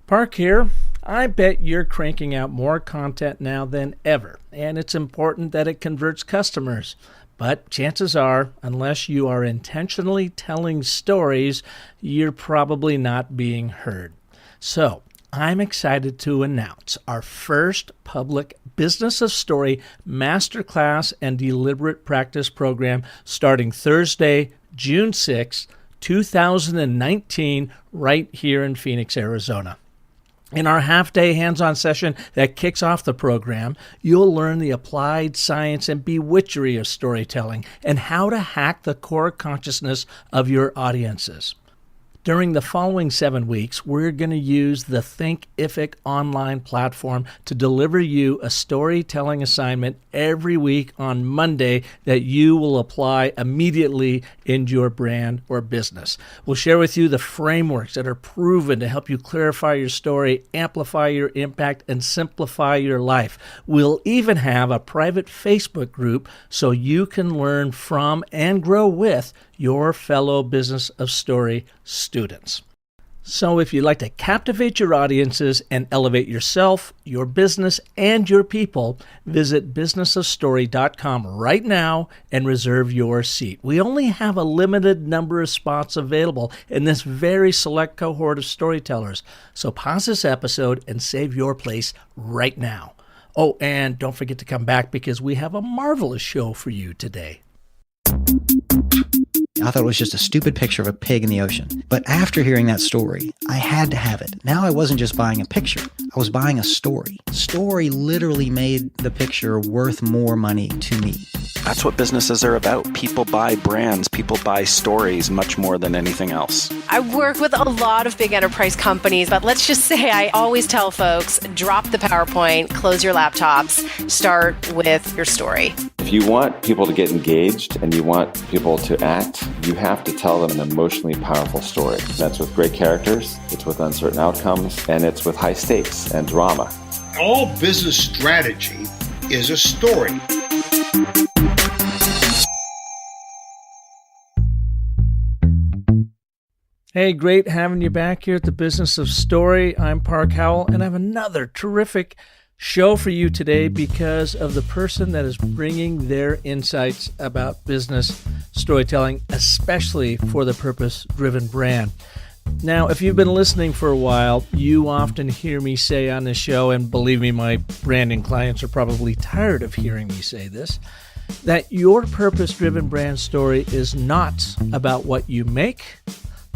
Park here. I bet you're cranking out more content now than ever, and it's important that it converts customers. But chances are, unless you are intentionally telling stories, you're probably not being heard. So, I'm excited to announce our first public Business of Story Masterclass and Deliberate Practice program starting Thursday, June 6, 2019, right here in Phoenix, Arizona. In our half-day hands-on session that kicks off the program, you'll learn the applied science and bewitchery of storytelling and how to hack the core consciousness of your audiences. During the following 7 weeks, we're going to use the Thinkific online platform to deliver you a storytelling assignment every week on Monday that you will apply immediately in your brand or business. We'll share with you the frameworks that are proven to help you clarify your story, amplify your impact, and simplify your life. We'll even have a private Facebook group so you can learn from and grow with your fellow Business of Story students. So if you'd like to captivate your audiences and elevate yourself, your business, and your people, visit businessofstory.com right now and reserve your seat. We only have a limited number of spots available in this very select cohort of storytellers. So pause this episode and save your place right now. Oh, and don't forget to come back because we have a marvelous show for you today. I thought it was just a stupid picture of a pig in the ocean. But after hearing that story, I had to have it. Now I wasn't just buying a picture. I was buying a story. Story literally made the picture worth more money to me. That's what businesses are about. People buy brands. People buy stories much more than anything else. I work with a lot of big enterprise companies, but let's just say I always tell folks, drop the PowerPoint, close your laptops, start with your story. If you want people to get engaged and you want people to act, you have to tell them an emotionally powerful story. That's with great characters, it's with uncertain outcomes, and it's with high stakes and drama. All business strategy is a story. Hey, great having you back here at the Business of Story. I'm Park Howell, and I have another terrific show for you today because of the person that is bringing their insights about business storytelling, especially for the purpose-driven brand. Now, if you've been listening for a while, you often hear me say on this show, and believe me, my branding clients are probably tired of hearing me say this, that your purpose-driven brand story is not about what you make,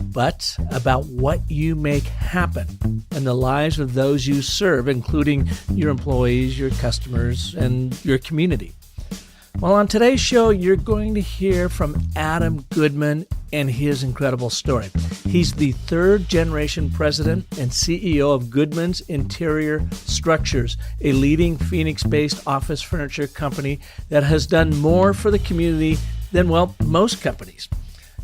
but about what you make happen in the lives of those you serve, including your employees, your customers, and your community. Well, on today's show, you're going to hear from Adam Goodman and his incredible story. He's the third-generation president and CEO of Goodmans Interior Structures, a leading Phoenix-based office furniture company that has done more for the community than, well, most companies.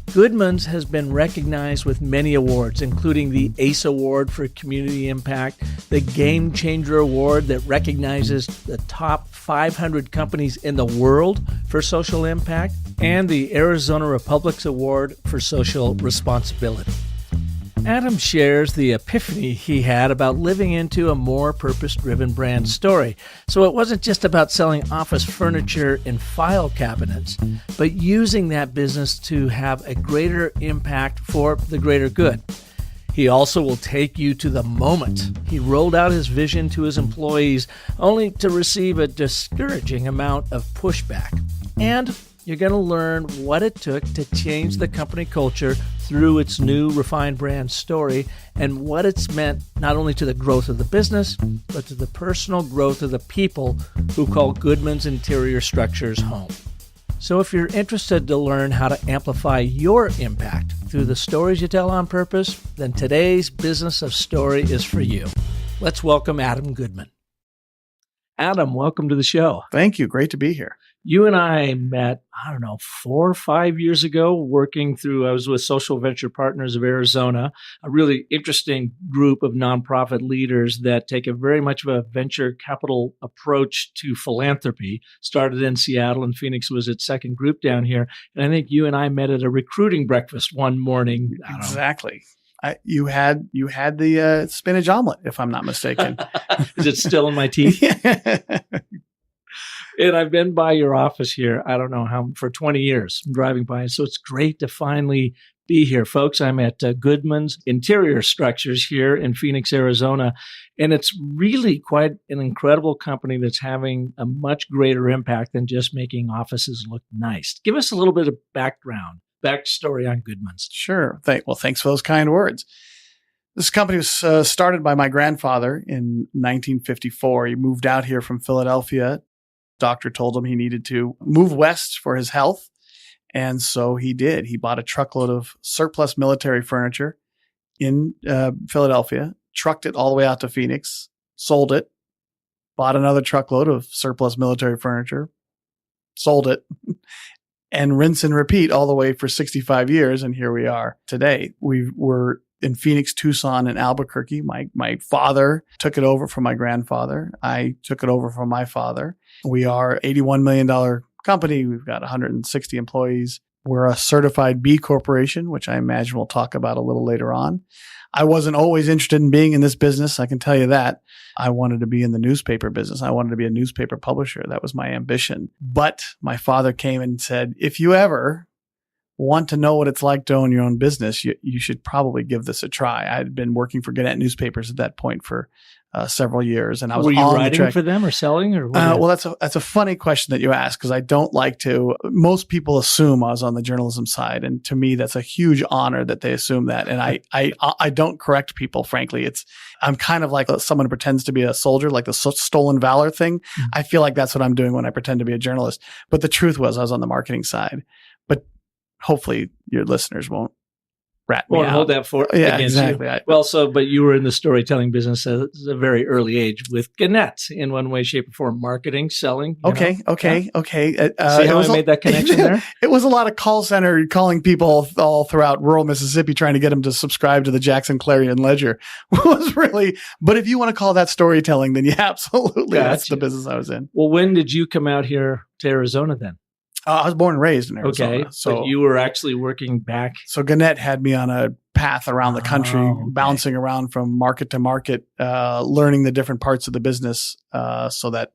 Goodmans has been recognized with many awards, including the ACE Award for Community Impact, the Game Changer Award that recognizes the top 500 companies in the world for social impact, and the Arizona Republic's Award for Social Responsibility. Adam shares the epiphany he had about living into a more purpose-driven brand story. So it wasn't just about selling office furniture and file cabinets, but using that business to have a greater impact for the greater good. He also will take you to the moment he rolled out his vision to his employees, only to receive a discouraging amount of pushback. And you're going to learn what it took to change the company culture through its new refined brand story and what it's meant not only to the growth of the business, but to the personal growth of the people who call Goodman's Interior Structures home. So if you're interested to learn how to amplify your impact through the stories you tell on purpose, then today's Business of Story is for you. Let's welcome Adam Goodman. Adam, welcome to the show. Thank you. Great to be here. You and I met, 4 or 5 years ago, I was with Social Venture Partners of Arizona, a really interesting group of nonprofit leaders that take a very much of a venture capital approach to philanthropy. Started in Seattle, and Phoenix was its second group down here. And I think you and I met at a recruiting breakfast one morning. Exactly. You had the spinach omelet, if I'm not mistaken. Is it still in my teeth? And I've been by your office here, I don't know how, for 20 years, I'm driving by. So it's great to finally be here. Folks, I'm at Goodman's Interior Structures here in Phoenix, Arizona. And it's really quite an incredible company that's having a much greater impact than just making offices look nice. Give us a little bit of backstory on Goodman's. Sure. Thanks for those kind words. This company was started by my grandfather in 1954. He moved out here from Philadelphia. Doctor told him he needed to move west for his health. And so he did. He bought a truckload of surplus military furniture in Philadelphia, trucked it all the way out to Phoenix, sold it, bought another truckload of surplus military furniture, sold it, and rinse and repeat all the way for 65 years. And here we are today. We were in Phoenix, Tucson, and Albuquerque. My father took it over from my grandfather. I took it over from my father. We are $81 million company. We've got 160 employees. We're a certified B Corporation, which I imagine we'll talk about a little later on. I wasn't always interested in being in this business. I can tell you that. I wanted to be in the newspaper business. I wanted to be a newspaper publisher. That was my ambition. But my father came and said, if you ever want to know what it's like to own your own business, you should probably give this a try. I had been working for Gannett newspapers at that point for several years, and I was Were you on writing the track for them or selling or? Well, that's a funny question that you ask, because I don't like to. Most people assume I was on the journalism side, and to me, that's a huge honor that they assume that. And I don't correct people. Frankly, I'm kind of like someone who pretends to be a soldier, like the stolen valor thing. Mm-hmm. I feel like that's what I'm doing when I pretend to be a journalist. But the truth was, I was on the marketing side. But hopefully, your listeners won't rat me out. Hold that for yeah, against exactly. You. But you were in the storytelling business at a very early age with Gannett in one way, shape, or form, marketing, selling. Okay. See how I made that connection there? It was a lot of call center calling people all throughout rural Mississippi, trying to get them to subscribe to the Jackson Clarion Ledger. Was really, but if you want to call that storytelling, then yeah, absolutely, that's the business I was in. Well, when did you come out here to Arizona then? I was born and raised in Arizona. Okay, so you were actually working back. So Gannett had me on a path around the country, bouncing around from market to market, learning the different parts of the business. So that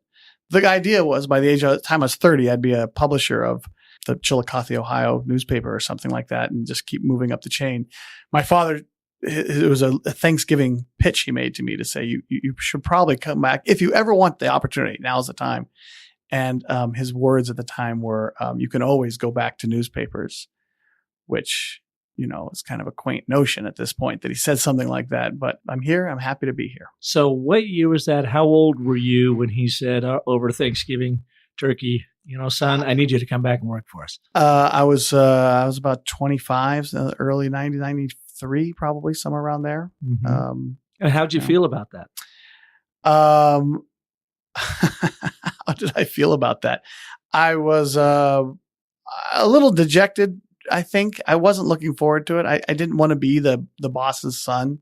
the idea was, by the time I was 30, I'd be a publisher of the Chillicothe, Ohio newspaper or something like that, and just keep moving up the chain. My father, it was a Thanksgiving pitch he made to me to say, you should probably come back if you ever want the opportunity. Now's the time. And his words at the time were, you can always go back to newspapers, which, is kind of a quaint notion at this point that he said something like that. But I'm here. I'm happy to be here. So what year was that? How old were you when he said over Thanksgiving turkey, son, I need you to come back and work for us? I was about 25, early 90s, 93, probably somewhere around there. Mm-hmm. And how'd you feel about that? How did I feel about that? I was a little dejected, I think. I wasn't looking forward to it. I didn't want to be the boss's son.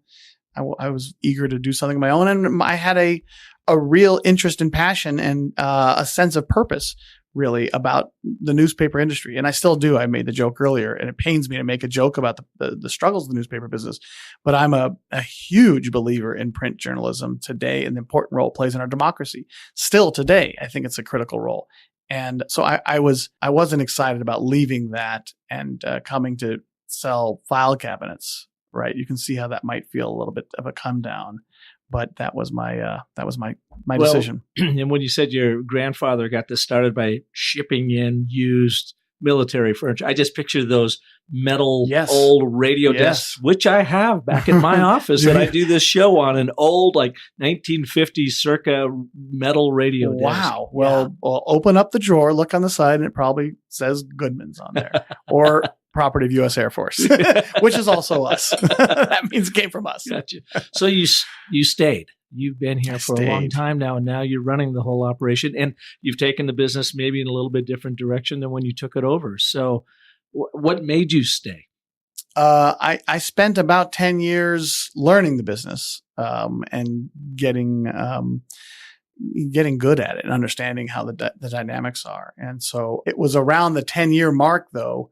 I was eager to do something of my own. And I had a real interest and passion and a sense of purpose, really, about the newspaper industry. And I still do. I made the joke earlier, and it pains me to make a joke about the struggles of the newspaper business. But I'm a huge believer in print journalism today and the important role it plays in our democracy. Still today, I think it's a critical role. And so I wasn't excited about leaving that and coming to sell file cabinets, right? You can see how that might feel a little bit of a come down. But that was my decision. And when you said your grandfather got this started by shipping in used military furniture, I just picture those metal old radio desks, which I have back in my office that I do this show on, an old 1950s circa metal radio desk. Wow. Well, open up the drawer, look on the side, and it probably says Goodman's on there, or property of U.S. Air Force, which is also us. That means it came from us. Gotcha. So you stayed. You've been here for a long time now, and now you're running the whole operation, and you've taken the business maybe in a little bit different direction than when you took it over. So what made you stay? I spent about 10 years learning the business and getting good at it and understanding how the dynamics are. And so it was around the 10-year mark, though,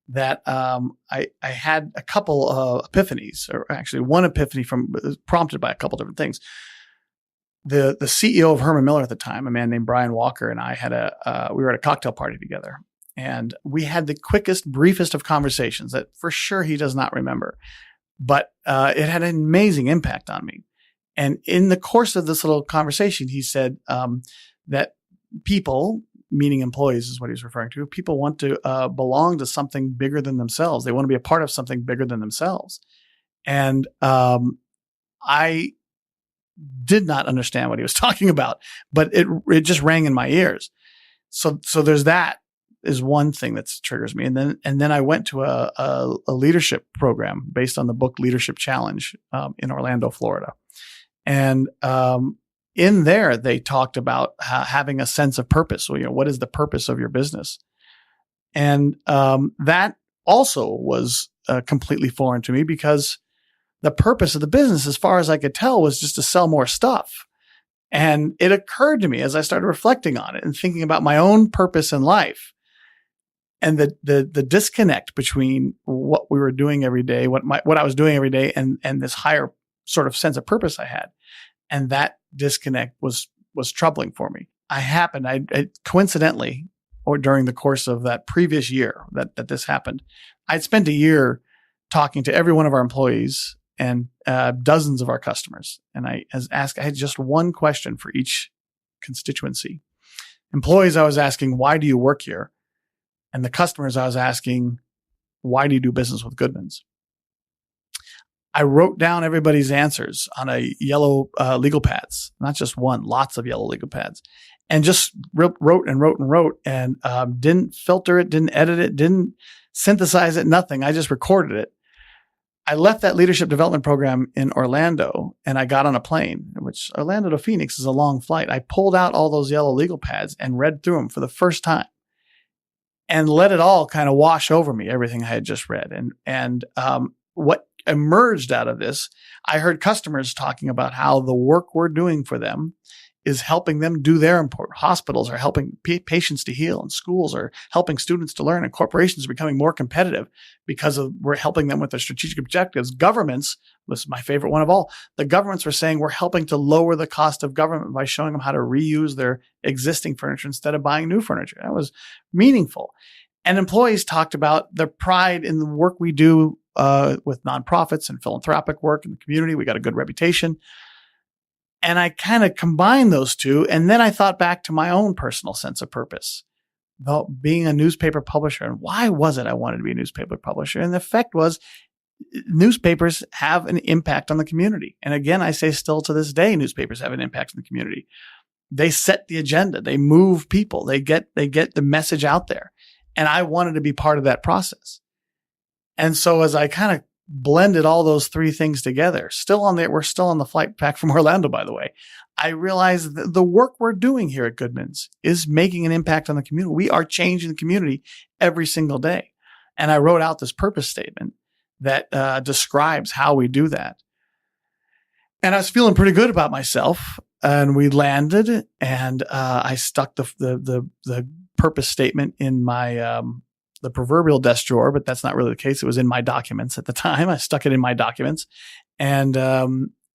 that I had a couple of epiphanies, or actually one epiphany prompted by a couple different things. The CEO of Herman Miller at the time, a man named Brian Walker, and I we were at a cocktail party together, and we had the quickest, briefest of conversations that for sure he does not remember, but it had an amazing impact on me. And in the course of this little conversation, he said that people, meaning employees is what he's referring to, people want to belong to something bigger than themselves. They want to be a part of something bigger than themselves. And I did not understand what he was talking about, but it just rang in my ears. So there's that is one thing that triggers me. And then I went to a leadership program based on the book Leadership Challenge in Orlando, Florida. And in there, they talked about having a sense of purpose. So, what is the purpose of your business? And that also was completely foreign to me, because the purpose of the business, as far as I could tell, was just to sell more stuff. And it occurred to me as I started reflecting on it and thinking about my own purpose in life, and the disconnect between what we were doing every day, what I was doing every day, and this higher sort of sense of purpose I had. And that disconnect was troubling for me. I coincidentally, or during the course of that previous year that this happened, I'd spent a year talking to every one of our employees and dozens of our customers. And I had just one question for each constituency. Employees, I was asking, why do you work here? And the customers, I was asking, why do you do business with Goodmans? I wrote down everybody's answers on a yellow legal pads, not just one, lots of yellow legal pads, and just wrote and didn't filter it, didn't edit it, didn't synthesize it, nothing. I just recorded it. I left that leadership development program in Orlando, and I got on a plane, which Orlando to Phoenix is a long flight. I pulled out all those yellow legal pads and read through them for the first time and let it all kind of wash over me, everything I had just read. And what emerged out of this, I heard customers talking about how the work we're doing for them is helping them do their important. Hospitals are helping patients to heal, and schools are helping students to learn, and corporations are becoming more competitive because we're helping them with their strategic objectives. Governments, this is my favorite one of all, the governments were saying we're helping to lower the cost of government by showing them how to reuse their existing furniture instead of buying new furniture. That was meaningful. And employees talked about their pride in the work we do with nonprofits and philanthropic work in the community. We got a good reputation. And I kind of combined those two. And then I thought back to my own personal sense of purpose about being a newspaper publisher. And why was it I wanted to be a newspaper publisher? And the effect was newspapers have an impact on the community. And again, I say still to this day, newspapers have an impact on the community. They set the agenda. They move people. They get the message out there. And I wanted to be part of that process. And so as I kind of blended all those three things together, we're still on the flight back from Orlando, by the way, I realized that the work we're doing here at Goodmans is making an impact on the community. We are changing the community every single day. And I wrote out this purpose statement that describes how we do that. And I was feeling pretty good about myself. And we landed, and I stuck the purpose statement in my the proverbial desk drawer, but that's not really the case. It was in my documents at the time. I stuck it in my documents, and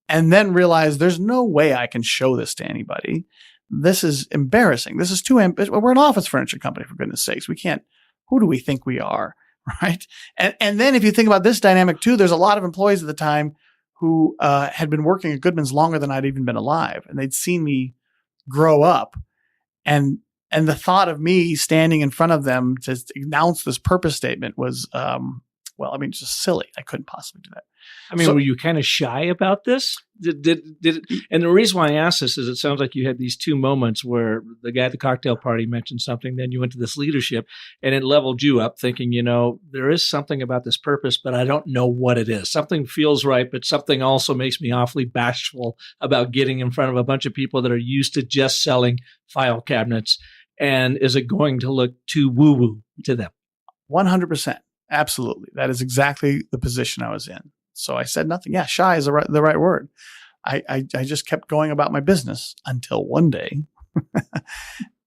then realized there's no way I can show this to anybody. This is embarrassing. This is too we're an office furniture company, for goodness sakes. We can't. Who do we think we are, right? And then if you think about this dynamic too, there's a lot of employees at the time who had been working at Goodman's longer than I'd even been alive, and they'd seen me grow up, and the thought of me standing in front of them to announce this purpose statement was, just silly. I couldn't possibly do that. I mean, were you kind of shy about this? Did it? And the reason why I asked this is it sounds like you had these two moments where the guy at the cocktail party mentioned something, then you went to this leadership, and it leveled you up thinking, there is something about this purpose, but I don't know what it is. Something feels right, but something also makes me awfully bashful about getting in front of a bunch of people that are used to just selling file cabinets. And is it going to look too woo-woo to them? 100%. Absolutely. That is exactly the position I was in. So I said nothing. Yeah, shy is the right word. I just kept going about my business until one day. Do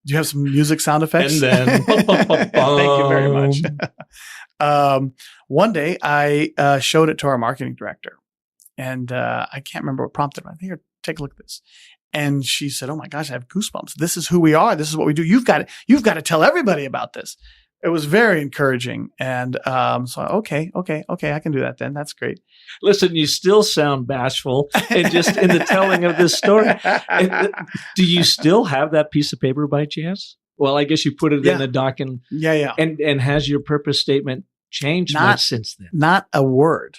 you have some music sound effects? And then, thank you very much. One day I showed it to our marketing director, and I can't remember what prompted me. Here, take a look at this. And she said, "Oh my gosh, I have goosebumps. This is who we are. This is what we do. You've got to tell everybody about this." It was very encouraging. And so, okay, I can do that then. That's great. Listen, you still sound bashful and just in the telling of this story. Do you still have that piece of paper by chance? Well, I guess you put it in the doc. Yeah. And has your purpose statement changed much since then? Not a word.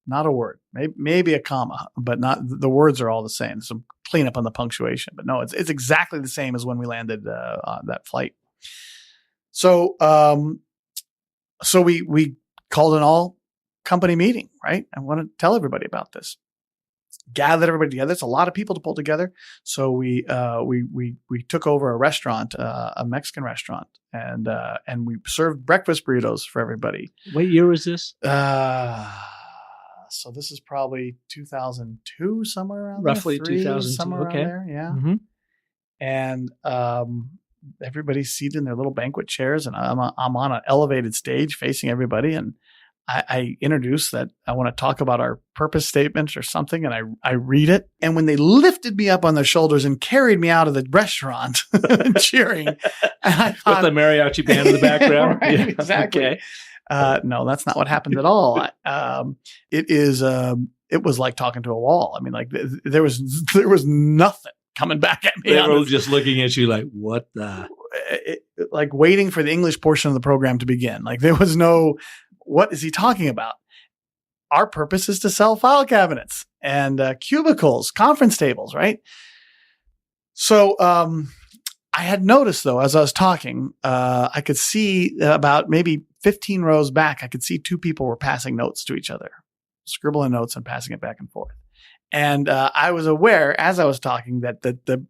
Not a word. Maybe a comma, but not the words are all the same. Some cleanup on the punctuation. But no, it's exactly the same as when we landed on that flight. So, we called an all company meeting, right? I want to tell everybody about this. Gathered everybody together. It's a lot of people to pull together. So we took over a restaurant, a Mexican restaurant, and we served breakfast burritos for everybody. What year was this? So this is probably 2002, somewhere around roughly there. 2002. Somewhere okay. around there, yeah. Mm-hmm. And everybody's seated in their little banquet chairs, and I'm on an elevated stage facing everybody, and I introduced that I want to talk about our purpose statement or something, and I read it. And when they lifted me up on their shoulders and carried me out of the restaurant cheering, and I thought, with the mariachi band in the background. Right, yeah. Exactly. Okay. No, that's not what happened at all. It was like talking to a wall. I mean, like there was nothing coming back at me. They were just looking at you like, what the? Like waiting for the English portion of the program to begin. Like there was no, what is he talking about? Our purpose is to sell file cabinets and cubicles, conference tables, right? So I had noticed, though, as I was talking, I could see about maybe 15 rows back, I could see two people were passing notes to each other, scribbling notes and passing it back and forth. And I was aware, as I was talking, that the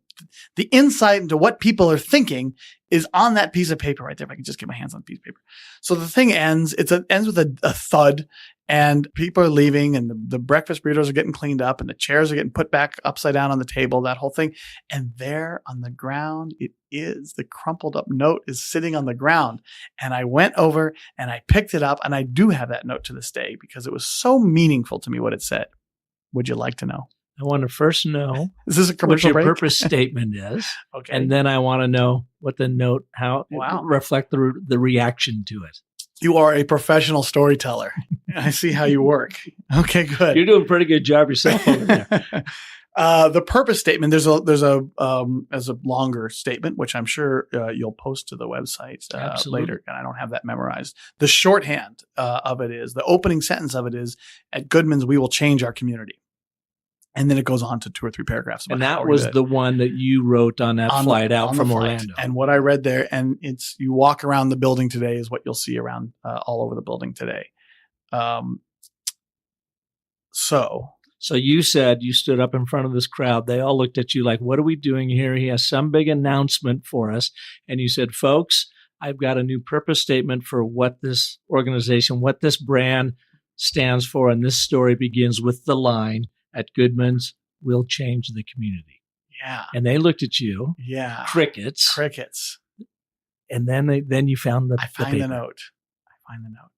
insight into what people are thinking is on that piece of paper right there. If I can just get my hands on the piece of paper. So the thing ends, it ends with a thud, and people are leaving, and the breakfast burritos are getting cleaned up, and the chairs are getting put back upside down on the table, that whole thing. And there on the ground, it is. The crumpled up note is sitting on the ground. And I went over and I picked it up, and I do have that note to this day because it was so meaningful to me what it said. Would you like to know? I want to first know is this a commercial what your break? purpose statement is. Okay. And then I want to know what the note, how it reflect the reaction to it. You are a professional storyteller. I see how you work. Okay, good. You're doing a pretty good job yourself over there. The purpose statement, there's a longer statement, which I'm sure you'll post to the website later, and I don't have that memorized. The shorthand of it is, the opening sentence of it is, at Goodman's, we will change our community. And then it goes on to 2 or 3 paragraphs. And that was the one that you wrote on that flight out from Orlando. And what I read there, and it's, you walk around the building today is what you'll see around all over the building today. So you said you stood up in front of this crowd. They all looked at you like, what are we doing here? He has some big announcement for us. And you said, folks, I've got a new purpose statement for what this organization, what this brand stands for. And this story begins with the line, at Goodman's, we'll change the community. Yeah. And they looked at you. Yeah. Crickets. And then you found the note. I find the note.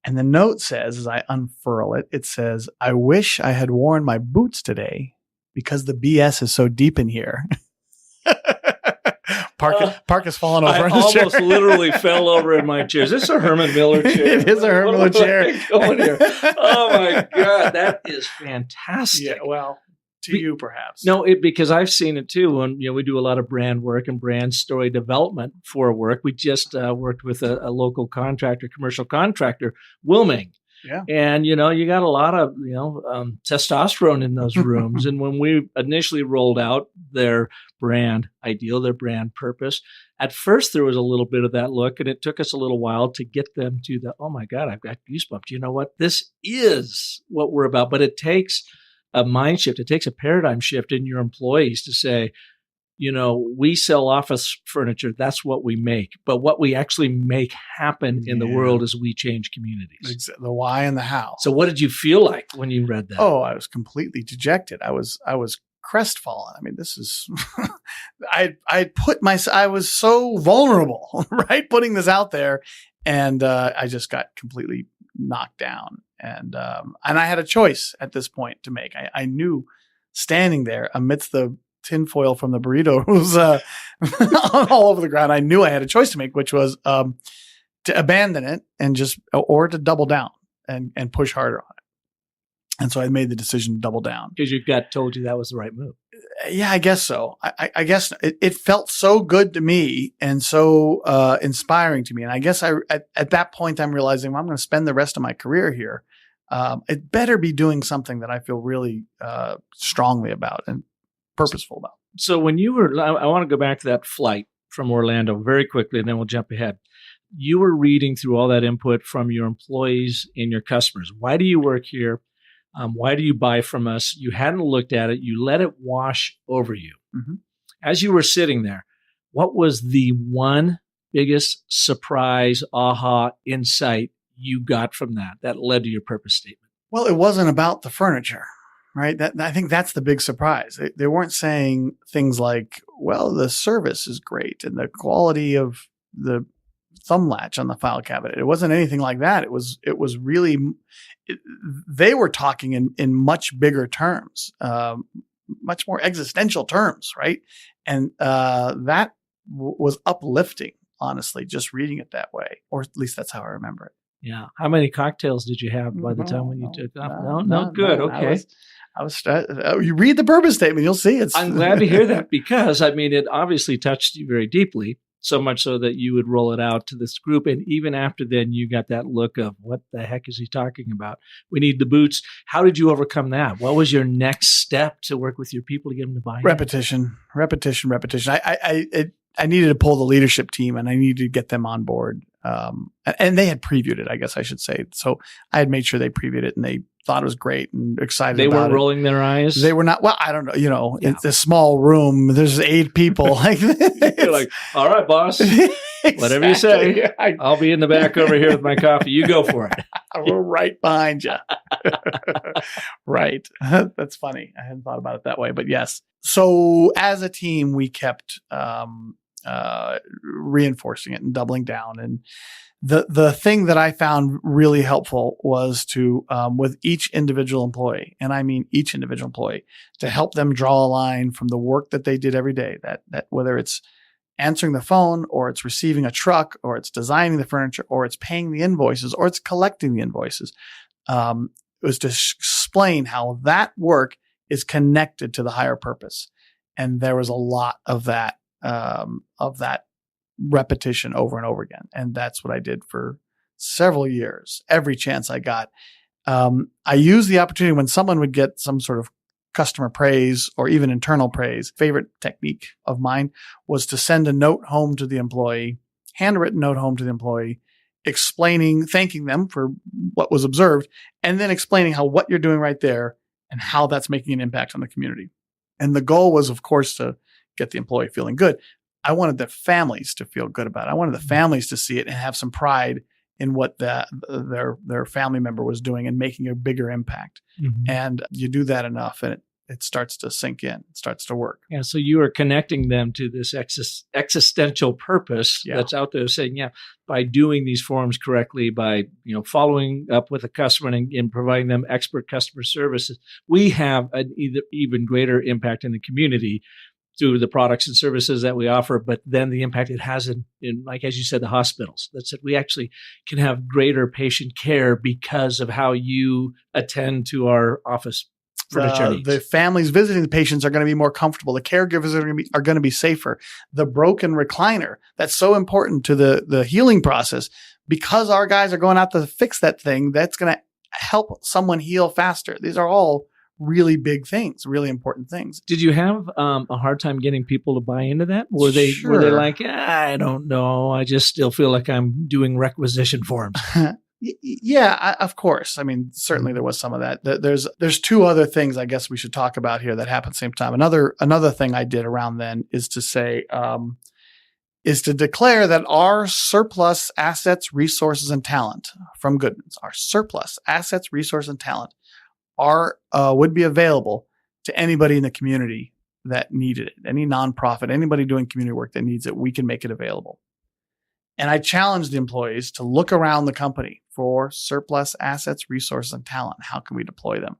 And the note says, as I unfurl it, it says, I wish I had worn my boots today because the BS is so deep in here. Park has fallen over in his chair. I almost literally fell over in my chair. Is this a Herman Miller chair? It is a Herman Miller chair. Oh my God, that is fantastic. Yeah, well, to you perhaps. No, because I've seen it too. When we do a lot of brand work and brand story development for work. We just worked with a local contractor, commercial contractor, Wilming. Yeah. And, you got a lot of, testosterone in those rooms. And when we initially rolled out their brand ideal, their brand purpose, at first there was a little bit of that look, and it took us a little while to get them to oh my God, I've got goosebumps. You know what? This is what we're about. But it takes a mind shift. It takes a paradigm shift in your employees to say, we sell office furniture. That's what we make. But what we actually make happen in the world is we change communities. The why and the how. So what did you feel like when you read that? Oh, I was completely dejected. I was crestfallen. I mean, this is, I was so vulnerable, right? Putting this out there. And I just got completely knocked down. And I had a choice at this point to make. I knew standing there amidst the tinfoil from the burritos all over the ground, I knew I had a choice to make, which was to abandon it or to double down and push harder on it. And so I made the decision to double down. Because your gut told you that was the right move. Yeah, I guess so. I guess it felt so good to me and so inspiring to me. And I guess at that point, I'm realizing, well, I'm going to spend the rest of my career here. It better be doing something that I feel really strongly about and purposeful about. So when you were, I want to go back to that flight from Orlando very quickly, and then we'll jump ahead. You were reading through all that input from your employees and your customers. Why do you work here? Why do you buy from us? You hadn't looked at it. You let it wash over you. Mm-hmm. As you were sitting there, what was the one biggest surprise, aha, insight you got from that led to your purpose statement? Well, it wasn't about the furniture, right? I think that's the big surprise. They weren't saying things like, well, the service is great and the quality of the thumb latch on the file cabinet. It wasn't anything like that. It was really, they were talking in much bigger terms, much more existential terms, right? And that was uplifting, honestly, just reading it that way, or at least that's how I remember it. Yeah. How many cocktails did you have by the time when you took off? No, good. Okay. You read the purpose statement, you'll see it. I'm glad to hear that because, I mean, it obviously touched you very deeply. So much so that you would roll it out to this group. And even after then, you got that look of what the heck is he talking about? We need the boots. How did you overcome that? What was your next step to work with your people to get them to buy in? Repetition. I needed to pull the leadership team and I needed to get them on board. And they had previewed it, I guess I should say. So I had made sure they previewed it and they thought it was great and excited about it. They weren't rolling their eyes? They were not. Well, I don't know. It's a small room. There's 8 people. You're like, all right, boss. Exactly. Whatever you say. I'll be in the back over here with my coffee. You go for it. We're right behind you. Right. That's funny. I hadn't thought about it that way, but yes. So as a team, we kept reinforcing it and doubling down. And the thing that I found really helpful was to, with each individual employee, and I mean each individual employee, to help them draw a line from the work that they did every day, that whether it's answering the phone or it's receiving a truck or it's designing the furniture or it's paying the invoices or it's collecting the invoices, it was to explain how that work is connected to the higher purpose. And there was a lot of that repetition over and over again. And that's what I did for several years. Every chance I got, I used the opportunity when someone would get some sort of customer praise or even internal praise. Favorite technique of mine was to send a note home to the employee, handwritten note home to the employee, thanking them for what was observed, and then explaining how what you're doing right there and how that's making an impact on the community. And the goal was, of course, to get the employee feeling good. I wanted the families to feel good about it. I wanted the families to see it and have some pride in what their family member was doing and making a bigger impact. Mm-hmm. And you do that enough and it starts to sink in, it starts to work. Yeah. So you are connecting them to this existential purpose that's out there saying, by doing these forms correctly, by following up with a customer and providing them expert customer services, we have an even greater impact in the community through the products and services that we offer, but then the impact it has in like, as you said, the hospitals. That's it. We actually can have greater patient care because of how you attend to our office furniture needs. The families visiting the patients are going to be more comfortable. The caregivers are going to be safer. The broken recliner, that's so important to the healing process because our guys are going out to fix that thing. That's going to help someone heal faster. These are all really big things, really important things. Did you have a hard time getting people to buy into that? Were they like, I don't know, I just still feel like I'm doing requisition forms? Yeah, of course. I mean, certainly there was some of that. There's 2 other things I guess we should talk about here that happened at the same time. Another thing I did around then is to say, is to declare that our surplus assets, resources, and talent from Goodmans, our surplus assets, resources, and talent would be available to anybody in the community that needed it, any nonprofit, anybody doing community work that needs it, we can make it available. And I challenged the employees to look around the company for surplus assets, resources, and talent. How can we deploy them?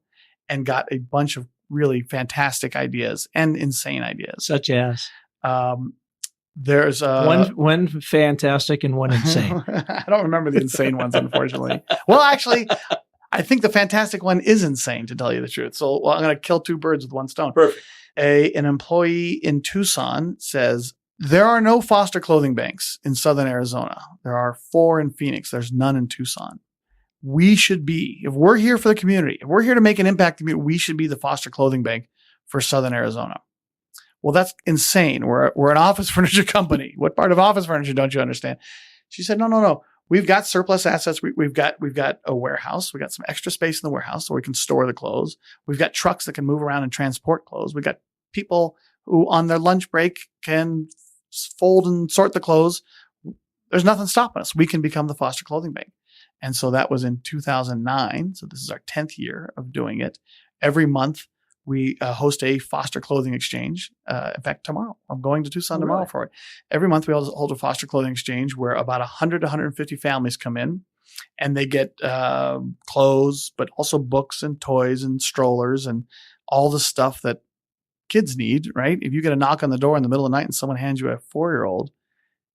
And got a bunch of really fantastic ideas and insane ideas. Such as? There's one fantastic and one insane. I don't remember the insane ones, unfortunately. Well, actually, I think the fantastic one is insane, to tell you the truth. So I'm going to kill two birds with one stone. Perfect. An employee in Tucson says, there are no foster clothing banks in Southern Arizona. There are 4 in Phoenix. There's none in Tucson. We should be, if we're here for the community, if we're here to make an impact, we should be the foster clothing bank for Southern Arizona. Well, that's insane. We're an office furniture company. What part of office furniture don't you understand? She said, no. We've got surplus assets. We've got a warehouse. We got some extra space in the warehouse where we can store the clothes. We've got trucks that can move around and transport clothes. We got people who on their lunch break can fold and sort the clothes. There's nothing stopping us. We can become the foster clothing bank. And so that was in 2009. So this is our 10th year of doing it. Every month we host a foster clothing exchange. In fact, tomorrow I'm going to Tucson tomorrow for it. Every month we hold a foster clothing exchange where about 100 to 150 families come in and they get clothes, but also books and toys and strollers and all the stuff that kids need, right? If you get a knock on the door in the middle of the night and someone hands you a 4-year-old,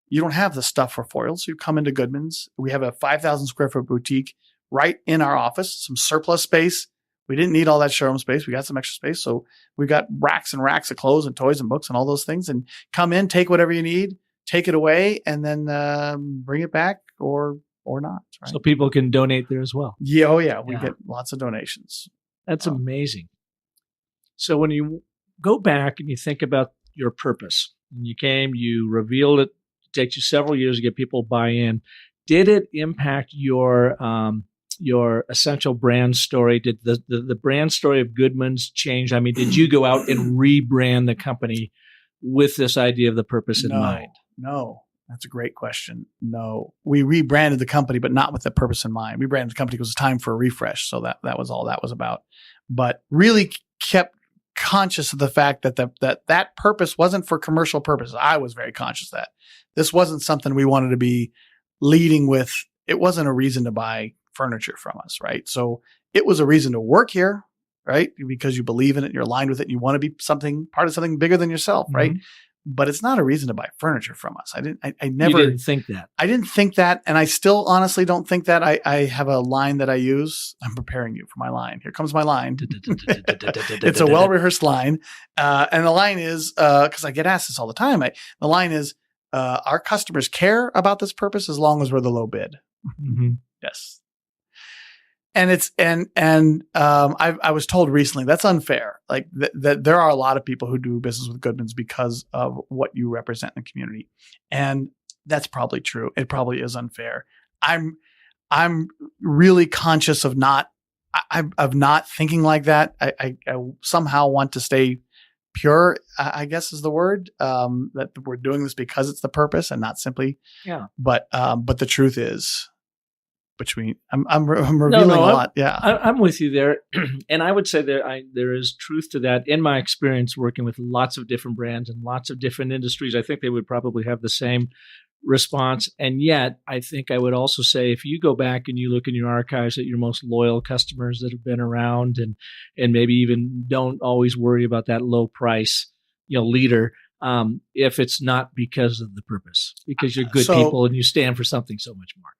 you don't have the stuff for 4-year-olds. So you come into Goodman's. We have a 5,000 square foot boutique right in our office, some surplus space. We didn't need all that showroom space. We got some extra space. So we've got racks and racks of clothes and toys and books and all those things. And come in, take whatever you need, take it away, and then bring it back or not. Right? So people can donate there as well. Yeah. Oh, yeah. We get lots of donations. That's amazing. So when you go back and you think about your purpose, and you revealed it, it takes you several years to get people buy in. Did it impact your essential brand story? Did the brand story of Goodman's change? I mean, did you go out and rebrand the company with this idea of the purpose in mind? No, that's a great question. No, we rebranded the company, but not with the purpose in mind. We branded the company because it was time for a refresh. So that was all that was about. But really kept conscious of the fact that that purpose wasn't for commercial purposes. I was very conscious of that. This wasn't something we wanted to be leading with. It wasn't a reason to buy furniture from us, right? So it was a reason to work here, right? Because you believe in it, you're aligned with it, and you want to be part of something bigger than yourself, right? But it's not a reason to buy furniture from us. I never You didn't think that. I didn't think that, and I still honestly don't think that. I have a line that I use. I'm preparing you for my line. Here comes my line. It's a well-rehearsed line, and the line is because I get asked this all the time. The line is, our customers care about this purpose as long as we're the low bid. Mm-hmm. Yes. And I was told recently that's unfair. Like that there are a lot of people who do business with Goodmans because of what you represent in the community. And that's probably true. It probably is unfair. I'm really conscious of not thinking like that. I somehow want to stay pure, I guess is the word, that we're doing this because it's the purpose and not simply. Yeah. But the truth is, I'm revealing a lot. Yeah. I'm with you there. And I would say there is truth to that. In my experience working with lots of different brands and lots of different industries, I think they would probably have the same response. And yet I think I would also say, if you go back and you look in your archives at your most loyal customers that have been around and maybe even don't always worry about that low price, leader, if it's not because of the purpose, because you're good people and you stand for something so much more.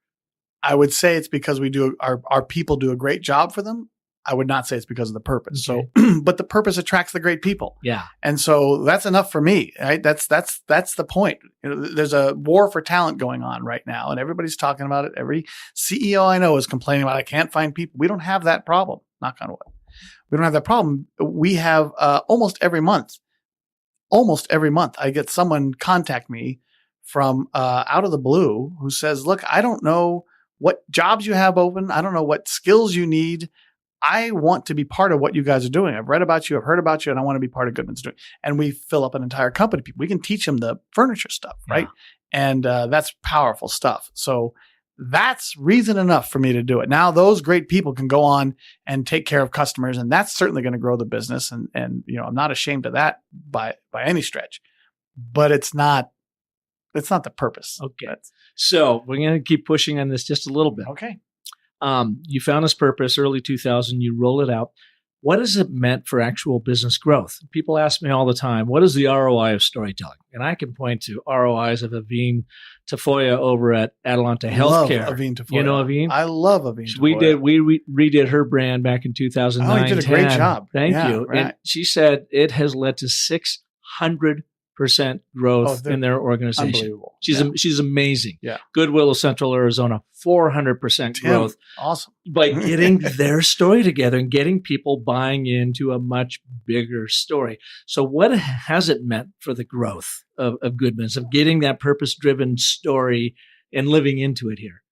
I would say it's because we do our people do a great job for them. I would not say it's because of the purpose. Okay. So, but the purpose attracts the great people. Yeah. And so that's enough for me, right? That's the point. There's a war for talent going on right now and everybody's talking about it. Every CEO I know is complaining about, I can't find people. We don't have that problem. Knock on wood. We don't have that problem. We have, almost every month, I get someone contact me from, out of the blue who says, look, I don't know what jobs you have open. I don't know what skills you need. I want to be part of what you guys are doing. I've read about you. I've heard about you, and I want to be part of Goodman's doing. And we fill up an entire company. We can teach them the furniture stuff, right? And that's powerful stuff. So That's reason enough for me to do it. Now those great people can go on and take care of customers, and that's certainly going to grow the business. And I'm not ashamed of that by any stretch, but it's not the purpose. Okay. So we're going to keep pushing on this just a little bit. Okay. You found this purpose early 2000, you roll it out. What has it meant for actual business growth? People ask me all the time, what is the ROI of storytelling? And I can point to ROIs of Aveen Tafoya over at Atalanta Healthcare. Love Aveen Tafoya. You know Aveen? I love Aveen Tafoya. We redid her brand back in 2009. Oh, you did a great job. Thank you. Right. And she said it has led to 600% growth in their organization. Unbelievable. She's amazing. Yeah. Goodwill of Central Arizona, 400% growth. Awesome. By getting their story together and getting people buying into a much bigger story. So what has it meant for the growth of Goodman's, of getting that purpose-driven story and living into it here?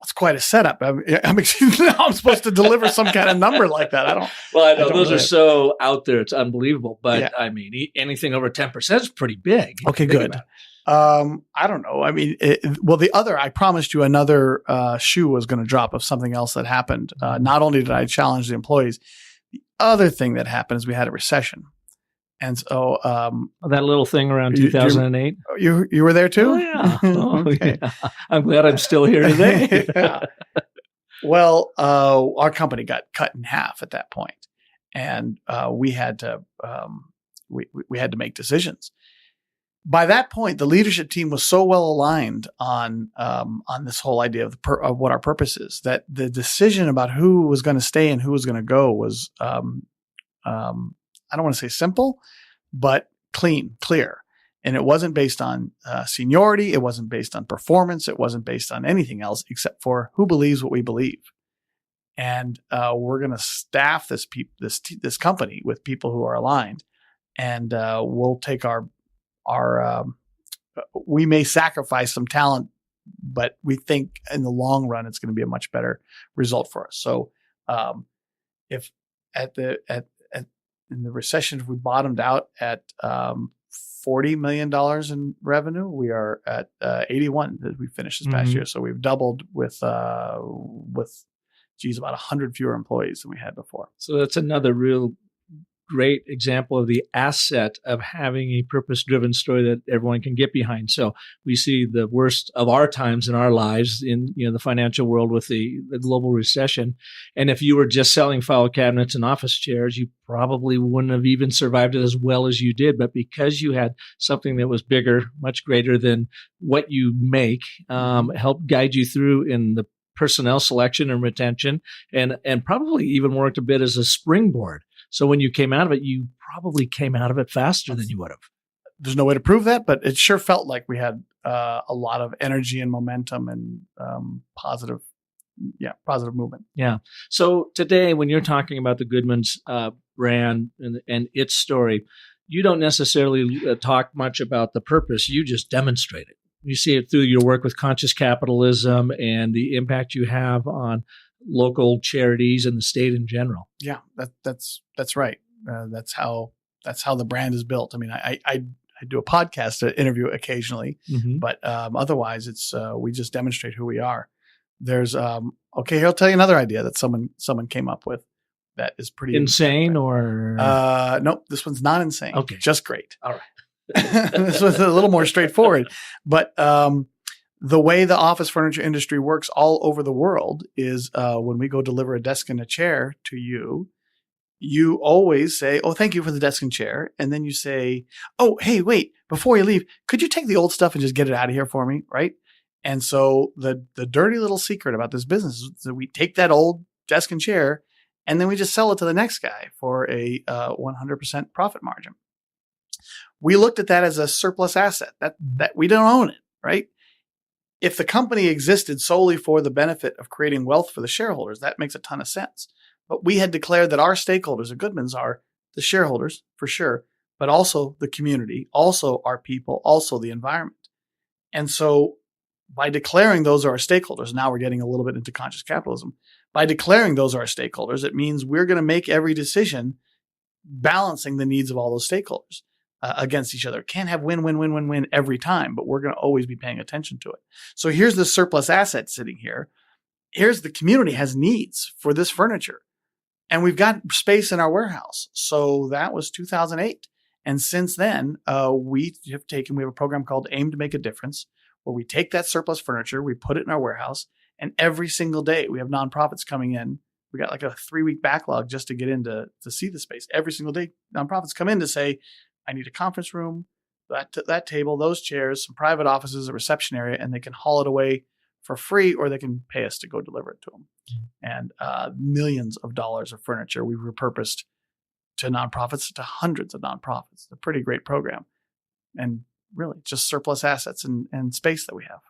It's quite a setup. I'm supposed to deliver some kind of number like that. Well, I know those are so out there. It's unbelievable. But I mean, anything over 10% is pretty big. Okay, good. I don't know. I mean, I promised you another shoe was going to drop of something else that happened. Not only did I challenge the employees, the other thing that happened is we had a recession. And so that little thing around 2008. You were there too? Oh, yeah. Okay. Yeah. I'm glad I'm still here today. Yeah. Well, our company got cut in half at that point, and we had to we had to make decisions. By that point, the leadership team was so well aligned on this whole idea of what our purpose is that the decision about who was going to stay and who was going to go was I don't want to say simple, but clear. And it wasn't based on seniority. It wasn't based on performance. It wasn't based on anything else except for who believes what we believe. And we're going to staff this company with people who are aligned, and we'll take we may sacrifice some talent, but we think in the long run it's going to be a much better result for us. So if in the recession, if we bottomed out at $40 million in revenue, we are at 81 that we finished this past year. So we've doubled with about 100 fewer employees than we had before. So that's another real great example of the asset of having a purpose-driven story that everyone can get behind. So we see the worst of our times in our lives in the financial world with the global recession. And if you were just selling file cabinets and office chairs, you probably wouldn't have even survived it as well as you did. But because you had something that was bigger, much greater than what you make, helped guide you through in the personnel selection and retention, and probably even worked a bit as a springboard. So when you came out of it, you probably came out of it faster than you would have. There's no way to prove that, but it sure felt like we had a lot of energy and momentum and positive movement. Yeah. So today, when you're talking about the Goodman's brand and its story, you don't necessarily talk much about the purpose. You just demonstrate it. You see it through your work with conscious capitalism and the impact you have on local charities and the state in general. Yeah, that's right. That's how the brand is built. I mean, I do a podcast interview occasionally, but otherwise it's we just demonstrate who we are. There's okay, here I'll tell you another idea that someone came up with that is pretty insane or nope, this one's not insane. Okay, just great. All right. This was a little more straightforward, but the way the office furniture industry works all over the world is when we go deliver a desk and a chair to you, you always say, "Oh, thank you for the desk and chair," and then you say, "Oh, hey, wait, before you leave, could you take the old stuff and just get it out of here for me?" Right? And so the dirty little secret about this business is that we take that old desk and chair and then we just sell it to the next guy for a 100% profit margin. We looked at that as a surplus asset that we don't own it, right? If the company existed solely for the benefit of creating wealth for the shareholders, that makes a ton of sense. But we had declared that our stakeholders at Goodman's are the shareholders for sure, but also the community, also our people, also the environment. And so by declaring those are our stakeholders, now we're getting a little bit into conscious capitalism. By declaring those are our stakeholders, it means we're going to make every decision balancing the needs of all those stakeholders. against each other. Can't have win, win, win, win, win every time, but we're going to always be paying attention to it. So here's the surplus asset sitting here. Here's the community has needs for this furniture. And we've got space in our warehouse. So that was 2008. And since then, we have a program called Aim to Make a Difference, where we take that surplus furniture, we put it in our warehouse, and every single day we have nonprofits coming in. We got like a 3-week backlog just to get in to see the space. Every single day, nonprofits come in to say, I need a conference room, that table, those chairs, some private offices, a reception area, and they can haul it away for free, or they can pay us to go deliver it to them. And millions of dollars of furniture we've repurposed to nonprofits, to hundreds of nonprofits. It's a pretty great program. And really just surplus assets and space that we have.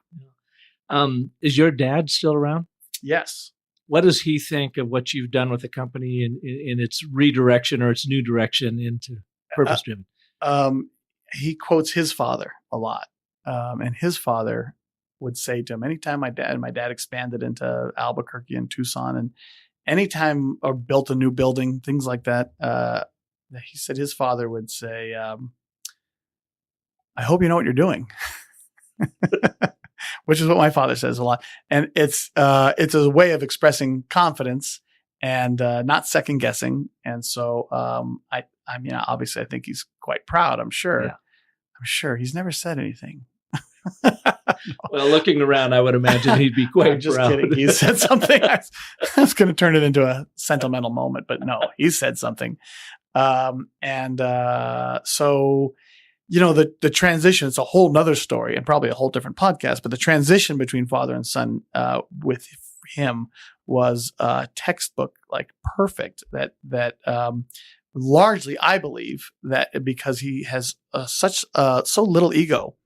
Is your dad still around? Yes. What does he think of what you've done with the company in its redirection or its new direction into purpose-driven? He quotes his father a lot. And his father would say to him, anytime my dad expanded into Albuquerque and Tucson, and anytime or built a new building, things like that, he said his father would say, I hope you know what you're doing, which is what my father says a lot. And it's a way of expressing confidence and not second guessing. And so I mean, obviously, I think he's quite proud. I'm sure. Yeah. I'm sure he's never said anything. Well, looking around, I would imagine he'd be quite just proud. Kidding. He said something. I was going to turn it into a sentimental moment, but no, he said something. So, the transition, it's a whole nother story and probably a whole different podcast, but the transition between father and son with him was textbook, like perfect. That largely, I believe that because he has so little ego.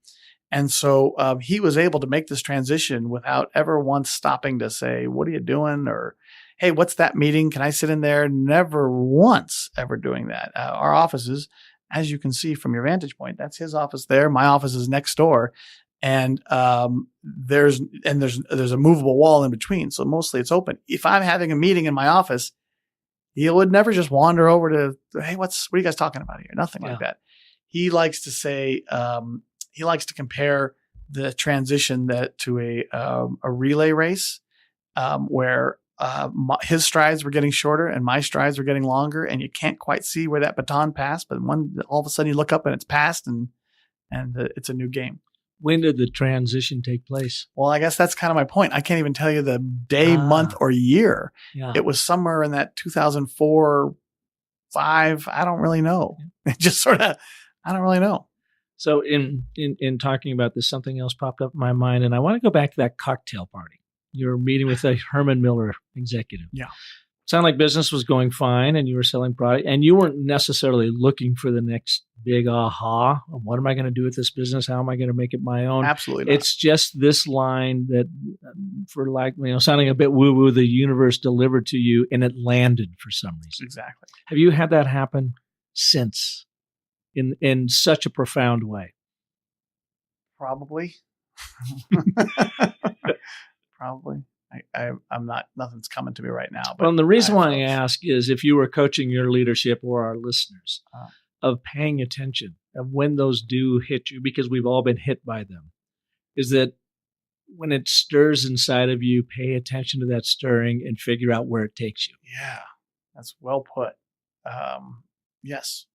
And so he was able to make this transition without ever once stopping to say, what are you doing? Or, hey, what's that meeting? Can I sit in there? Never once ever doing that. Our offices, as you can see from your vantage point, that's his office there. My office is next door. And there's a movable wall in between. So mostly it's open. If I'm having a meeting in my office, he would never just wander over to, hey, what are you guys talking about here? Nothing like that. He likes to say, he likes to compare the transition to a relay race where his strides were getting shorter and my strides were getting longer, and you can't quite see where that baton passed. But all of a sudden you look up and it's passed, and it's a new game. When did the transition take place? Well, I guess that's kind of my point. I can't even tell you the day, month, or year. Yeah. It was somewhere in that 2004, 5. I don't really know. It just sort of, I don't really know. So in talking about this, something else popped up in my mind, and I want to go back to that cocktail party. You were meeting with a Herman Miller executive. Yeah. Sounded like business was going fine, and you were selling product, and you weren't necessarily looking for the next big aha. What am I going to do with this business? How am I going to make it my own? Absolutely not. It's just this line that, for sounding a bit woo-woo, the universe delivered to you, and it landed for some reason. Exactly. Have you had that happen since in such a profound way? Probably. Probably. I'm not, nothing's coming to me right now. But well, and the reason why I ask is if you were coaching your leadership or our listeners of paying attention of when those do hit you, because we've all been hit by them, is that when it stirs inside of you, pay attention to that stirring and figure out where it takes you. Yeah, that's well put. Yes.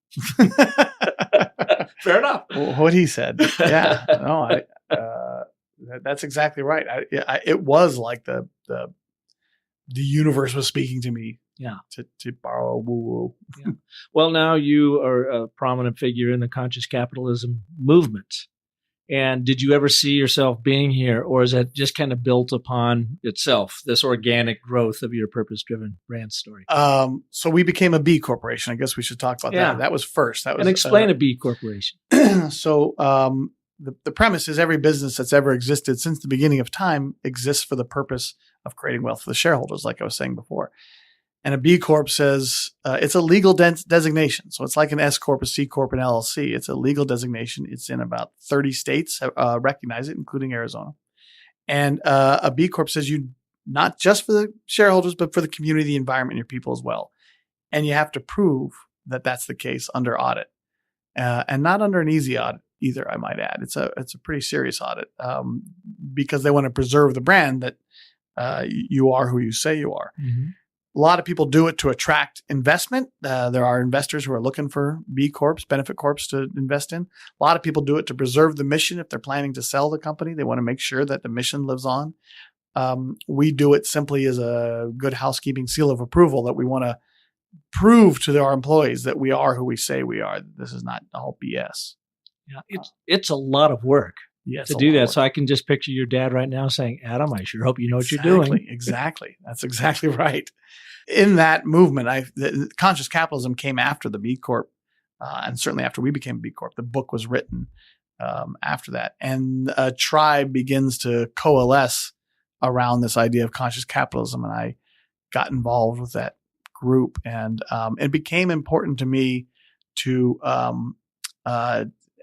Fair enough. What he said. Yeah. No, that's exactly right. It was like the universe was speaking to me. Yeah. To borrow a woo-woo. Yeah. Well, now you are a prominent figure in the conscious capitalism movement. And did you ever see yourself being here, or is that just kind of built upon itself, this organic growth of your purpose-driven brand story? So we became a B corporation. I guess we should talk about that. That was first. That was, and explain a B corporation. So the premise is every business that's ever existed since the beginning of time exists for the purpose of creating wealth for the shareholders, like I was saying before. And a B Corp says it's a legal designation. So it's like an S Corp, a C Corp, an LLC. It's a legal designation. It's in about 30 states recognize it, including Arizona. And a B Corp says you not just for the shareholders, but for the community, the environment, your people as well. And you have to prove that that's the case under audit. and not under an easy audit either, I might add. It's a pretty serious audit because they want to preserve the brand that you are who you say you are. Mm-hmm. A lot of people do it to attract investment. There are investors who are looking for B Corps, benefit corps to invest in. A lot of people do it to preserve the mission. If they're planning to sell the company, they want to make sure that the mission lives on. We do it simply as a good housekeeping seal of approval that we want to prove to our employees that we are who we say we are. This is not all BS. Yeah, it's a lot of work to do that. So I can just picture your dad right now saying, Adam, I sure hope you know what you're doing. Exactly. That's exactly right. In that movement, conscious capitalism came after the B Corp, and certainly after we became B Corp. The book was written after that. And a tribe begins to coalesce around this idea of conscious capitalism. And I got involved with that group. And it became important to me to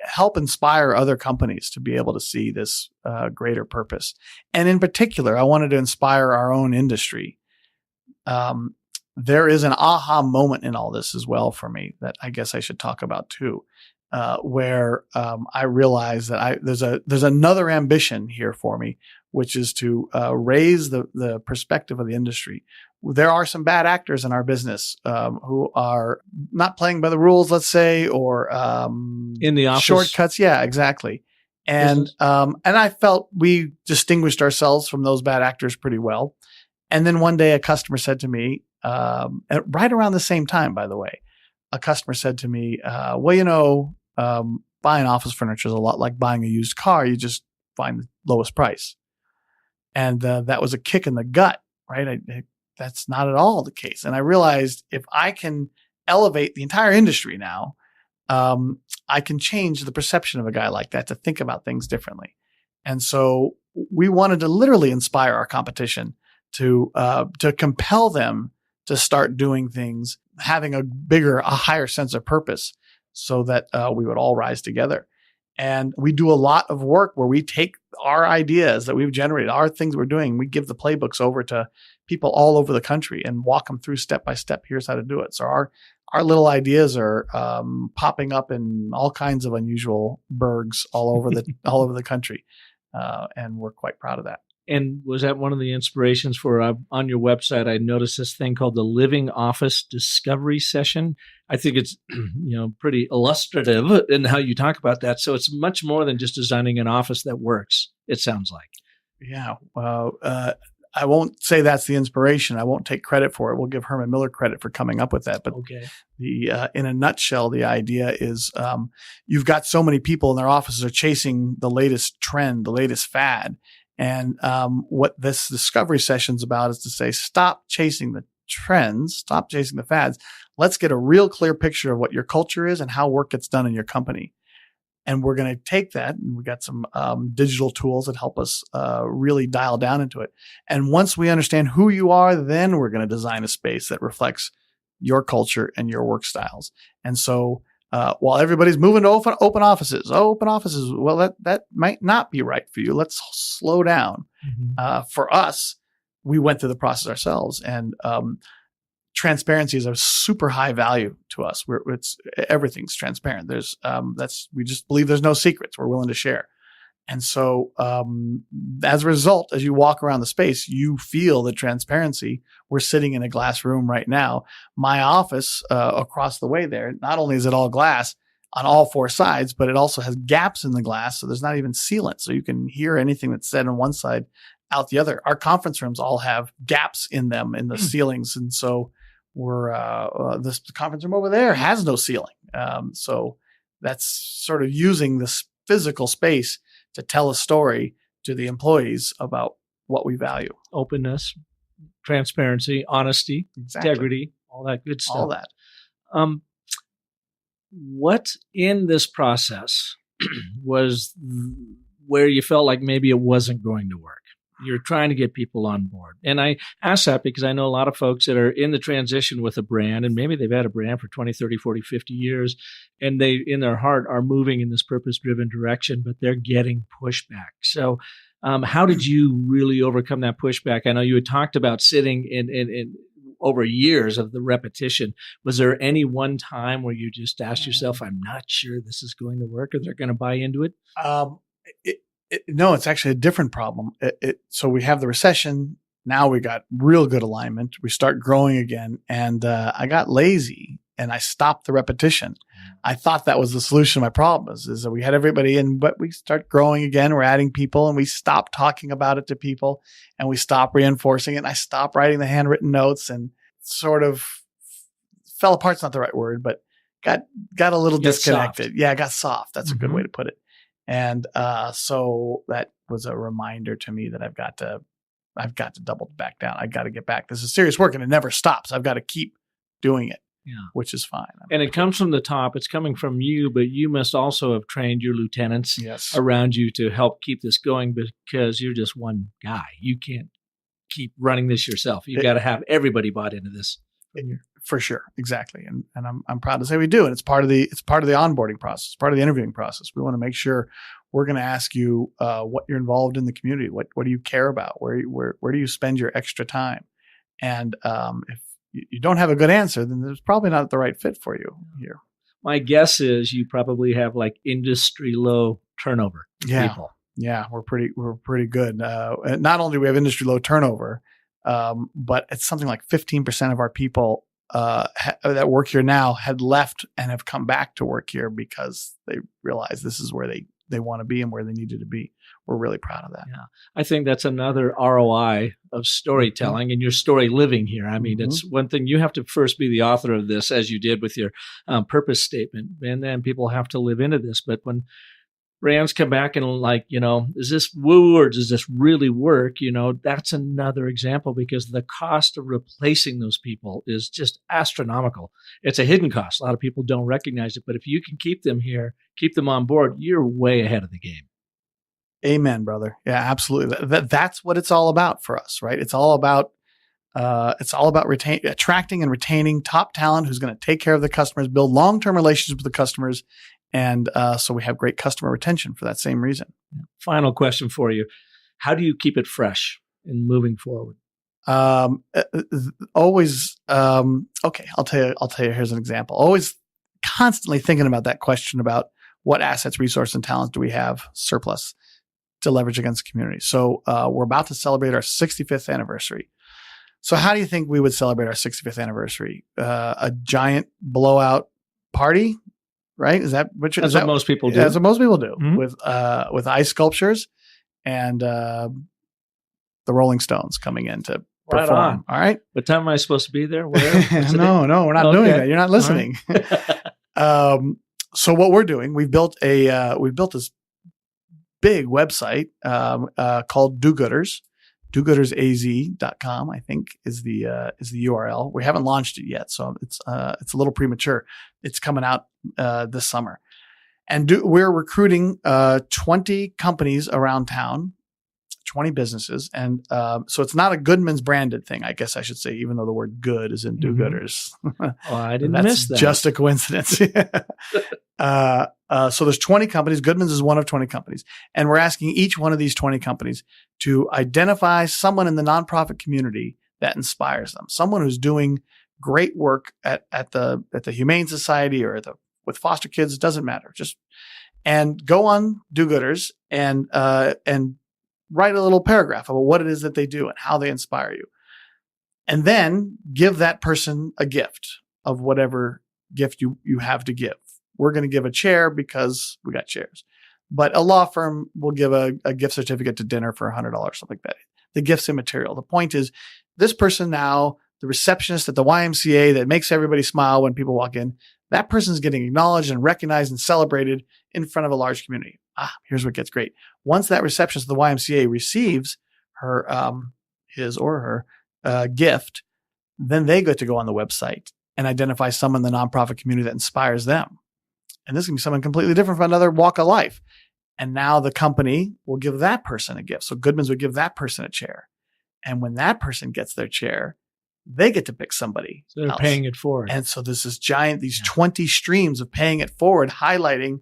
help inspire other companies to be able to see this greater purpose. And in particular, I wanted to inspire our own industry. There is an aha moment in all this as well for me that I guess I should talk about too, where I realized that there's another ambition here for me, which is to raise the perspective of the industry. There are some bad actors in our business who are not playing by the rules, let's say, or in the office shortcuts. Yeah, exactly. And I felt we distinguished ourselves from those bad actors pretty well. And then one day a customer said to me, right around the same time, by the way, a customer said to me, well, buying office furniture is a lot like buying a used car. You just find the lowest price. And that was a kick in the gut, right? That's not at all the case. And I realized if I can elevate the entire industry now, I can change the perception of a guy like that to think about things differently. And so we wanted to literally inspire our competition to compel them to start doing things, having a higher sense of purpose so that we would all rise together. And we do a lot of work where we take our ideas that we've generated, our things we're doing, we give the playbooks over to people all over the country and walk them through step by step. Here's how to do it. So our little ideas are popping up in all kinds of unusual burgs all over the country. And we're quite proud of that. And was that one of the inspirations for on your website? I noticed this thing called the Living Office Discovery Session. I think it's pretty illustrative in how you talk about that. So it's much more than just designing an office that works, it sounds like. Yeah. I won't say that's the inspiration. I won't take credit for it. We'll give Herman Miller credit for coming up with that. But okay. In a nutshell, the idea is you've got so many people in their offices are chasing the latest trend, the latest fad. And what this discovery session is about is to say, stop chasing the trends, stop chasing the fads. Let's get a real clear picture of what your culture is and how work gets done in your company. And we're going to take that, and we got some digital tools that help us really dial down into it. And once we understand who you are, then we're going to design a space that reflects your culture and your work styles. And so while everybody's moving to open offices, well, that might not be right for you. Let's slow down. Mm-hmm. For us, we went through the process ourselves, and transparency is a super high value to us. Everything's transparent. We just believe there's no secrets we're willing to share. And so, as a result, as you walk around the space, you feel the transparency. We're sitting in a glass room right now. My office, across the way there, not only is it all glass on all four sides, but it also has gaps in the glass. So there's not even sealant. So you can hear anything that's said on one side out the other. Our conference rooms all have gaps in them in the ceilings. And so this conference room over there has no ceiling. So that's sort of using this physical space to tell a story to the employees about what we value. Openness, transparency, honesty, integrity, all that good stuff. All that. What in this process was where you felt like maybe it wasn't going to work? You're trying to get people on board. And I ask that because I know a lot of folks that are in the transition with a brand, and maybe they've had a brand for 20, 30, 40, 50 years, and they, in their heart, are moving in this purpose-driven direction, but they're getting pushback. So how did you really overcome that pushback? I know you had talked about sitting in over years of the repetition. Was there any one time where you just asked yourself, I'm not sure this is going to work, or they're going to buy into it? No, it's actually a different problem. So we have the recession. Now we got real good alignment. We start growing again. And I got lazy and I stopped the repetition. I thought that was the solution to my problem is that we had everybody in, but we start growing again. We're adding people and we stop talking about it to people and we stop reinforcing it. And I stopped writing the handwritten notes and sort of fell apart's not the right word, but got a little disconnected. Soft. Yeah, I got soft. That's a good way to put it. And so that was a reminder to me that I've got to double back down. I got to get back. This is serious work and it never stops. I've got to keep doing it. Yeah. Which is fine. And it comes from the top. It's coming from you, but you must also have trained your lieutenants around you to help keep this going because you're just one guy. You can't keep running this yourself. You got to have everybody bought into this. For sure. Exactly. And I'm proud to say we do. And it's part of the onboarding process, part of the interviewing process. We want to make sure we're going to ask you what you're involved in the community. What do you care about? Where do you spend your extra time? And if you don't have a good answer, then there's probably not the right fit for you here. My guess is you probably have like industry low turnover people. Yeah, we're pretty good. Not only do we have industry low turnover, but it's something like 15% of our people that work here now had left and have come back to work here because they realize this is where they want to be and where they needed to be. We're really proud of that. Yeah, I think that's another ROI of storytelling and your story living here. I mean, it's one thing. You have to first be the author of this, as you did with your purpose statement, and then people have to live into this. But when brands come back and like, is this woo or does this really work? That's another example because the cost of replacing those people is just astronomical. It's a hidden cost. A lot of people don't recognize it, but if you can keep them here, keep them on board, you're way ahead of the game. Amen, brother. Yeah, absolutely. That's what it's all about for us, right? It's all about attracting and retaining top talent who's going to take care of the customers, build long-term relationships with the customers. And so we have great customer retention for that same reason. Final question for you. How do you keep it fresh and moving forward? Always. Okay. I'll tell you, here's an example. Always constantly thinking about that question about what assets, resources, and talents do we have surplus to leverage against the community. So we're about to celebrate our 65th anniversary. So how do you think we would celebrate our 65th anniversary? A giant blowout party? Right? Is that what most people do? That's what most people do with ice sculptures and the Rolling Stones coming in to perform. Right on. All right. What time am I supposed to be there? Where? No, we're not doing that. You're not listening. Right. So what we're doing, we've built this big website called Do-Gooders. DoGoodersAZ.com, I think, is the URL. We haven't launched it yet, so it's a little premature. It's coming out this summer, and we're recruiting 20 companies around town, 20 businesses, and so it's not a Goodman's branded thing, I guess I should say, even though the word "good" is in Do-Gooders. Oh, I didn't miss that. Just a coincidence. So there's 20 companies. Goodman's is one of 20 companies. And we're asking each one of these 20 companies to identify someone in the nonprofit community that inspires them, someone who's doing great work at the Humane Society or with foster kids. It doesn't matter. And go on Do-Gooders and write a little paragraph about what it is that they do and how they inspire you. And then give that person a gift of whatever gift you have to give. We're going to give a chair because we got chairs, but a law firm will give a gift certificate to dinner for $100, something like that. The gift's immaterial. The point is this person now, the receptionist at the YMCA that makes everybody smile when people walk in, that person's getting acknowledged and recognized and celebrated in front of a large community. Here's what gets great. Once that receptionist at the YMCA receives his or her gift, then they get to go on the website and identify someone in the nonprofit community that inspires them. And this can be someone completely different from another walk of life. And now the company will give that person a gift. So Goodman's would give that person a chair. And when that person gets their chair, they get to pick somebody So they're else. paying it forward. And so this is giant, these 20 streams of paying it forward, highlighting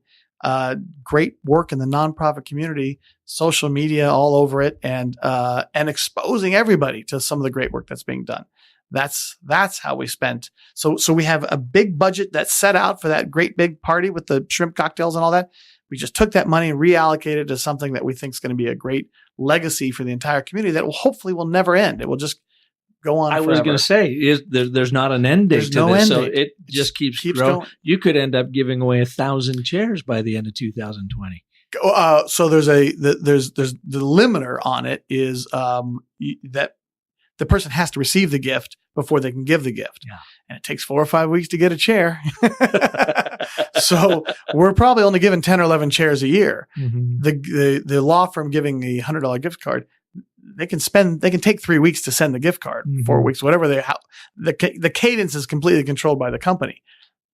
great work in the nonprofit community, social media all over it, and exposing everybody to some of the great work that's being done. That's how we spent. So we have a big budget that's set out for that great big party with the shrimp cocktails and all that. We just took that money and reallocated to something that we think is going to be a great legacy for the entire community that hopefully will never end. It will just go on forever. I was going to say, there's not an end date to this, so it just keeps growing. You could end up giving away 1,000 chairs by the end of 2020. So there's the limiter on it is that the person has to receive the gift before they can give the gift. Yeah. And it takes 4 or 5 weeks to get a chair. So we're probably only giving 10 or 11 chairs a year. Mm-hmm. The law firm giving a $100 gift card, they can take 3 weeks to send the gift card, mm-hmm. 4 weeks, whatever the cadence is completely controlled by the company.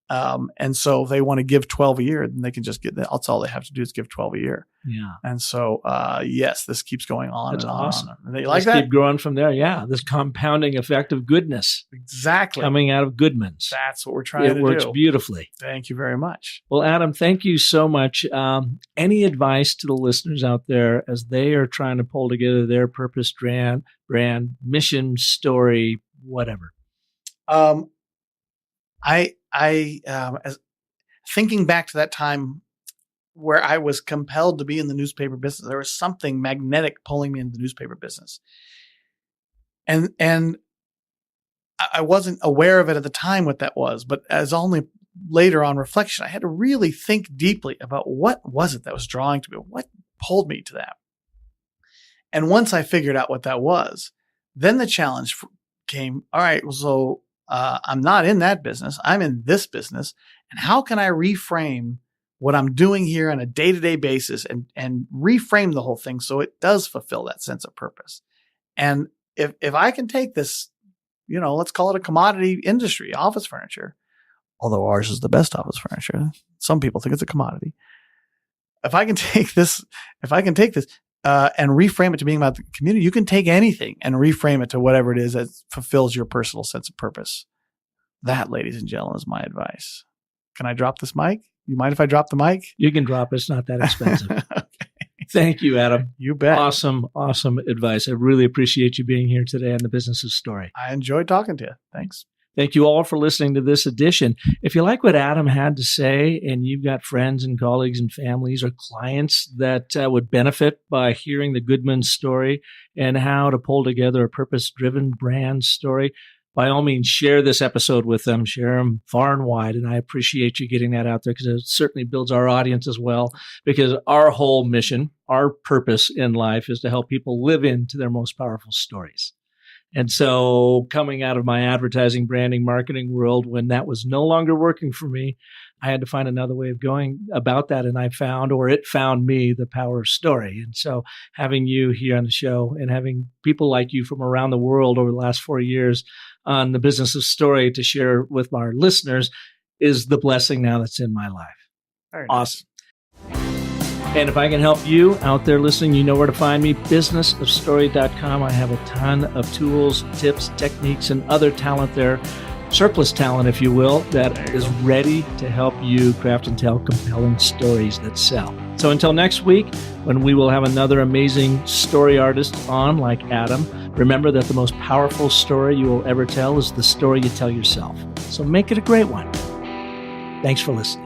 And so if they want to give 12 a year, then they can just that's all they have to do is give 12 a year. Yeah. And so, yes, this keeps going on. That's and awesome. on. They like that? Keep growing from there. Yeah. This compounding effect of goodness. Exactly. Coming out of Goodmans. That's what we're trying to do. It works beautifully. Thank you very much. Well, Adam, thank you so much. Any advice to the listeners out there as they are trying to pull together their purpose, brand, mission, story, whatever? As thinking back to that time where I was compelled to be in the newspaper business, there was something magnetic pulling me into the newspaper business. And I wasn't aware of it at the time what that was, but as only later on reflection, I had to really think deeply about what was it that was drawing to me? What pulled me to that? And once I figured out what that was, then the challenge came, all right, so I'm not in that business. I'm in this business. And how can I reframe what I'm doing here on a day-to-day basis and reframe the whole thing so it does fulfill that sense of purpose? And if I can take this, let's call it a commodity industry, office furniture, although ours is the best office furniture. Some people think it's a commodity. If I can take this and reframe it to being about the community, you can take anything and reframe it to whatever it is that fulfills your personal sense of purpose. That, ladies and gentlemen, is my advice. Can I drop this mic? You mind if I drop the mic? You can drop it. It's not that expensive. Okay. Thank you, Adam. You bet. Awesome advice. I really appreciate you being here today on the Business of Story. I enjoyed talking to you. Thanks. Thank you all for listening to this edition. If you like what Adam had to say and you've got friends and colleagues and families or clients that would benefit by hearing the Goodman story and how to pull together a purpose-driven brand story, by all means, share this episode with them. Share them far and wide. And I appreciate you getting that out there because it certainly builds our audience as well, because our whole mission, our purpose in life is to help people live into their most powerful stories. And so coming out of my advertising, branding, marketing world, when that was no longer working for me, I had to find another way of going about that. And it found me, the power of story. And so having you here on the show and having people like you from around the world over the last 4 years on the Business of Story to share with our listeners is the blessing now that's in my life. Very awesome. Nice. And if I can help you out there listening, you know where to find me, businessofstory.com. I have a ton of tools, tips, techniques, and other talent there, surplus talent, if you will, that is ready to help you craft and tell compelling stories that sell. So until next week, when we will have another amazing story artist on like Adam, remember that the most powerful story you will ever tell is the story you tell yourself. So make it a great one. Thanks for listening.